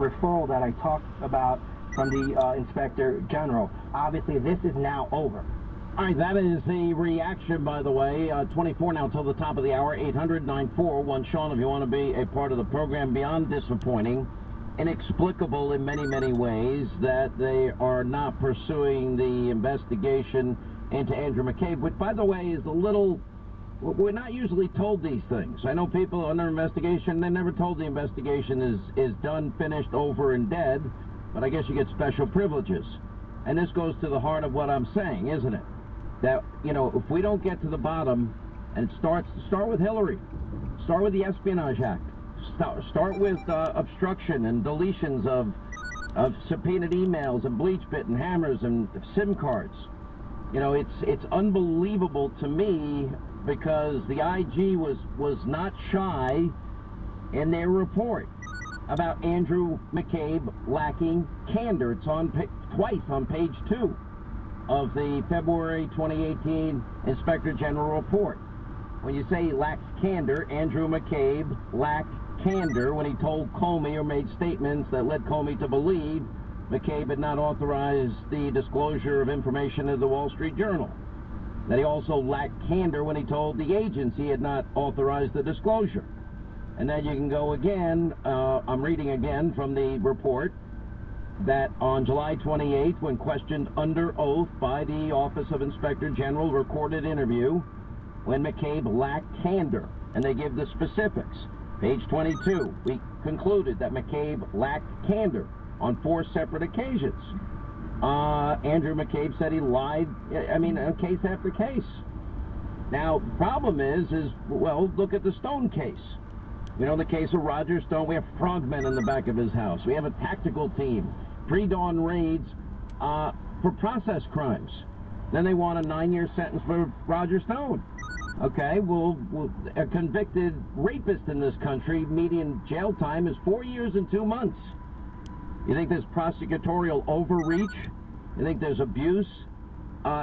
referral that I talked about from the Inspector General. Obviously, this is now over. All right, that is the reaction, by the way. 24 now till the top of the hour. 800-941-SEAN if you want to be a part of the program. Beyond disappointing, inexplicable in many, many ways that they are not pursuing the investigation into Andrew McCabe, which, by the way, is a little... We're not usually told these things. I know people under investigation, they're never told the investigation is done, finished, over, and dead, but I guess you get special privileges. And this goes to the heart of what I'm saying, isn't it? That, you know, if we don't get to the bottom, and start with Hillary, start with the Espionage Act, start with obstruction and deletions of subpoenaed emails and bleach bit and hammers and SIM cards. You know, it's unbelievable to me, because the IG was not shy in their report about Andrew McCabe lacking candor. It's on twice on page 2 of the February 2018 Inspector General report. When you say he lacks candor, Andrew McCabe lacked candor when he told Comey, or made statements that led Comey to believe McCabe had not authorized the disclosure of information in the Wall Street Journal. That he also lacked candor when he told the agents he had not authorized the disclosure. And then you can go again, I'm reading again from the report, that on July 28th, when questioned under oath by the Office of Inspector General, recorded interview, when McCabe lacked candor, and they give the specifics. Page 22, we concluded that McCabe lacked candor on 4 separate occasions. Andrew McCabe said he lied, I mean, on case after case. Now, problem is, well, look at the Stone case. You know, the case of Roger Stone, we have frogmen in the back of his house. We have a tactical team, pre-dawn raids for process crimes. Then they want a 9-year sentence for Roger Stone. Okay, well, a convicted rapist in this country, median jail time is 4 years and 2 months. You think there's prosecutorial overreach? You think there's abuse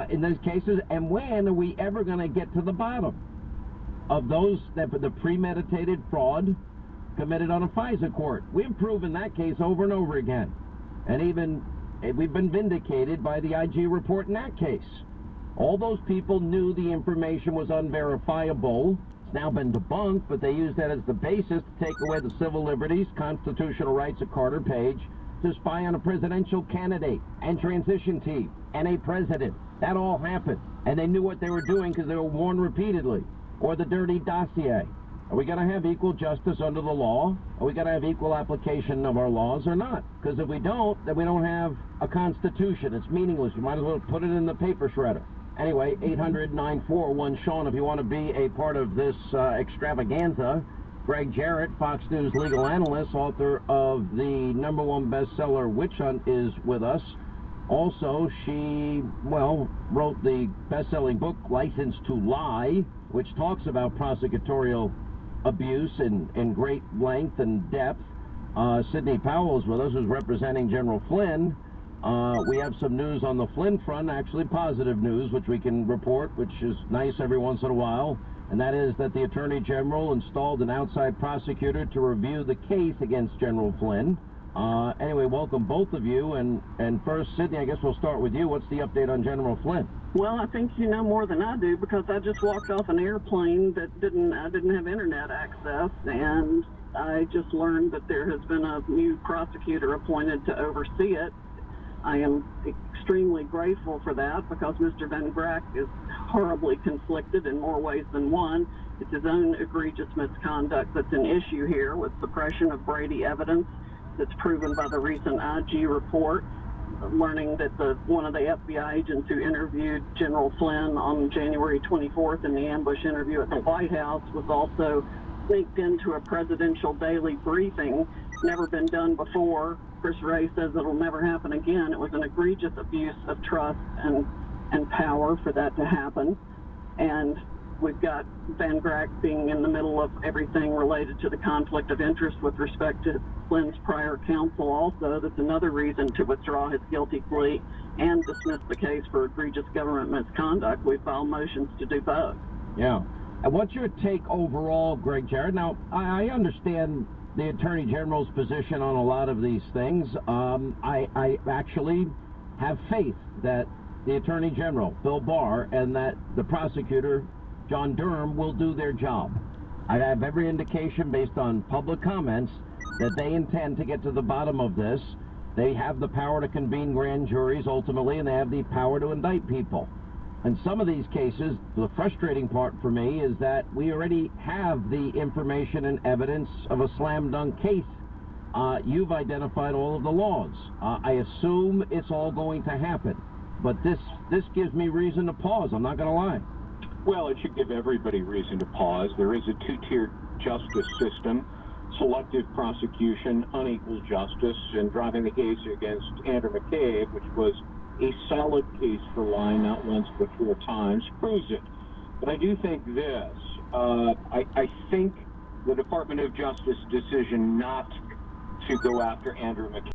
in those cases? And when are we ever going to get to the bottom of those, that the premeditated fraud committed on a FISA court? We've proven that case over and over again. And even we've been vindicated by the IG report in that case. All those people knew the information was unverifiable. It's now been debunked, but they used that as the basis to take away the civil liberties, constitutional rights of Carter Page, to spy on a presidential candidate and transition team and a president. That all happened. And they knew what they were doing because they were warned repeatedly. Or the dirty dossier. Are we going to have equal justice under the law? Are we going to have equal application of our laws or not? Because if we don't, then we don't have a constitution. It's meaningless. You might as well put it in the paper shredder. Anyway, 800-941-SEAN if you want to be a part of this extravaganza. Greg Jarrett, Fox News legal analyst, author of the #1 bestseller Witch Hunt, is with us. Also, she, well, wrote the best-selling book License to Lie, which talks about prosecutorial abuse in great length and depth. Sidney Powell is with us, who's representing General Flynn. We have some news on the Flynn front, actually positive news, which we can report, which is nice every once in a while. And that is that the Attorney General installed an outside prosecutor to review the case against General Flynn. Anyway, welcome both of you. And first, Sidney, I guess we'll start with you. What's the update on General Flynn? Well, I think you know more than I do, because I just walked off an airplane that I didn't have internet access, and I just learned that there has been a new prosecutor appointed to oversee it. I am extremely grateful for that, because Mr. Van Grack is horribly conflicted in more ways than one. It's his own egregious misconduct that's an issue here, with suppression of Brady evidence that's proven by the recent IG report, learning that one of the FBI agents who interviewed General Flynn on January 24th in the ambush interview at the White House was also sneaked into a presidential daily briefing. Never been done before. Chris Wray says it'll never happen again. It was an egregious abuse of trust and power for that to happen. And we've got Van Grack being in the middle of everything related to the conflict of interest with respect to Flynn's prior counsel also. That's another reason to withdraw his guilty plea and dismiss the case for egregious government misconduct. We filed motions to do both. Yeah. And what's your take overall, Greg Jarrett? Now, I understand the Attorney General's position on a lot of these things. I actually have faith that the Attorney General, Bill Barr, and that the prosecutor, John Durham, will do their job. I have every indication based on public comments that they intend to get to the bottom of this. They have the power to convene grand juries ultimately, and they have the power to indict people. In some of these cases, the frustrating part for me is that we already have the information and evidence of a slam dunk case. You've identified all of the laws. I assume it's all going to happen, but this gives me reason to pause. I'm not going to lie. Well, it should give everybody reason to pause. There is a two-tiered justice system: selective prosecution, unequal justice, and driving the case against Andrew McCabe, which was a solid case for lying not once but 4 times, proves it. But I do think this. I think the Department of Justice decision not to go after Andrew McCabe